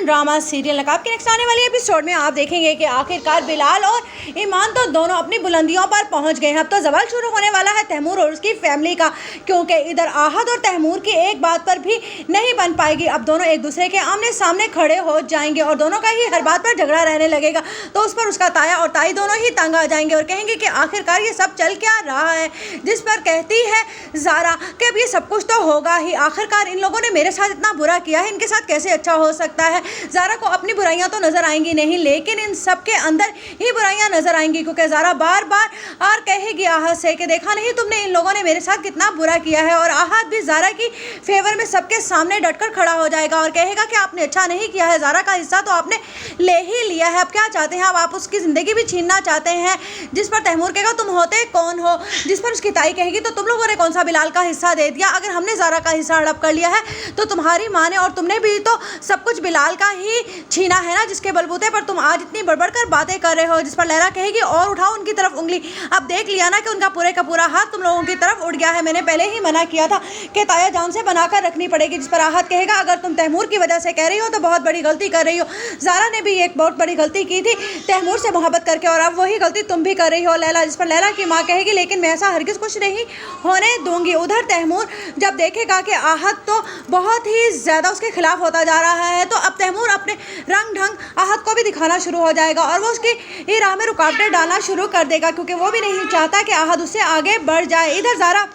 Entertainment drama serial नकाब के next आने वाली एपिसोड में आप देखेंगे कि आखिरकार बिलाल और ईमान तो दोनों अपनी बुलंदियों पर पहुंच गए हैं। अब तो जवाल शुरू होने वाला है तैमूर और उसकी फैमिली का, क्योंकि इधर आहत और तैमूर की एक बात पर भी नहीं बन पाएगी। अब दोनों एक दूसरे के आमने सामने खड़े हो जाएंगे और दोनों का ही हर बात पर झगड़ा रहने लगेगा। तो उस पर उसका ताया और ताई दोनों ही तंग आ जाएंगे और कहेंगे कि आखिरकार ये सब चल क्या रहा है। जिस पर कहती है ज़ारा कि अब ये सब कुछ तो होगा ही, आखिरकार इन लोगों ने मेरे साथ इतना बुरा किया है, इनके साथ कैसे अच्छा हो सकता है। ज़ारा को अपनी बुराइयां तो नज़र आएंगी नहीं, लेकिन इन सब के अंदर ही बुराइयां नज़र आएंगी, क्योंकि ज़ारा बार बार कहेगी आहत से कि देखा नहीं तुमने इन लोगों ने मेरे साथ कितना बुरा किया है। और आहत भी ज़ारा की फेवर में सबके सामने डटकर खड़ा हो जाएगा और कहेगा कि आपने अच्छा नहीं किया है, ज़ारा का हिस्सा तो आपने ले ही लिया है, अब क्या चाहते हैं, अब आप उसकी ज़िंदगी भी छीनना चाहते हैं। जिस पर तैमूर कहेगा तुम होते कौन हो। जिस पर उसकी ताई कहेगी तो तुम लोगों ने कौन सा बिलाल का हिस्सा दे दिया, अगर हमने ज़ारा का हिस्सा हड़प कर लिया है तो तुम्हारी माँ ने और तुमने भी तो सब कुछ बिलाल का ही छीना है ना, जिसके बलबूते पर तुम आज इतनी बड़बड़ कर बातें कर रहे हो। जिस पर लैला कहेगी और उठाओ उनकी तरफ उंगली, अब देख लिया ना कि उनका पूरे का पूरा हाथ तुम लोगों की तरफ उठ गया है, मैंने पहले ही मना किया था कि ताया जान से बनाकर रखनी पड़ेगी। जिस पर आहत कहेगा अगर तुम तैमूर की वजह से कह रही हो तो बहुत बड़ी गलती कर रही हो, ज़ारा ने भी एक बहुत बड़ी गलती की थी तैमूर से मोहब्बत करके और अब वही गलती तुम भी कर रही हो लैला। जिस पर लैला की माँ कहेगी लेकिन मैं ऐसा हरगिज़ कुछ नहीं होने दूंगी। उधर तैमूर जब देखेगा कि आहत तो बहुत ही ज़्यादा उसके खिलाफ होता जा रहा है, तो अब तैमूर अपने रंग ढंग आहत को भी दिखाना शुरू हो जाएगा और वो उसकी राह में रुकावटें डालना शुरू कर देगा, क्योंकि वो भी नहीं चाहता कि आहत उससे आगे बढ़ जाए। इधर ज़ारा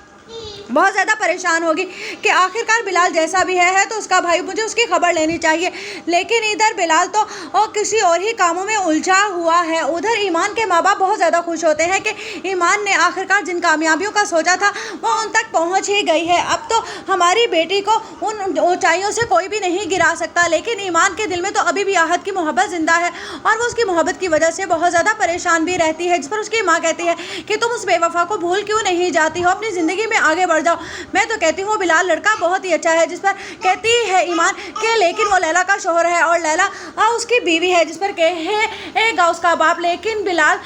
बहुत ज़्यादा परेशान होगी कि आखिरकार बिलाल जैसा भी है तो उसका भाई, मुझे उसकी खबर लेनी चाहिए, लेकिन इधर बिलाल तो और किसी और ही कामों में उलझा हुआ है। उधर ईमान के माँ बाप बहुत ज़्यादा खुश होते हैं कि ईमान ने आखिरकार जिन कामयाबियों का सोचा था वो उन तक पहुँच ही गई है, अब तो हमारी बेटी को उन ऊंचाइयों से कोई भी नहीं गिरा सकता। लेकिन ईमान के दिल में तो अभी भी आहत की मोहब्बत ज़िंदा है और वो उसकी मोहब्बत की वजह से बहुत ज़्यादा परेशान भी रहती है। जिस पर उसकी माँ कहती है कि तुम उस बेवफा को भूल क्यों नहीं जाती हो, अपनी ज़िंदगी में आगे बढ़ जाओ। मैं तो कहती हूँ बिलाल लड़का बहुत ही अच्छा है। जिस पर कहती है ईमान कि लेकिन वो लैला का शौहर है और लैला उसकी बीवी है। जिस पर कहेगा उसका बाप लेकिन बिलाल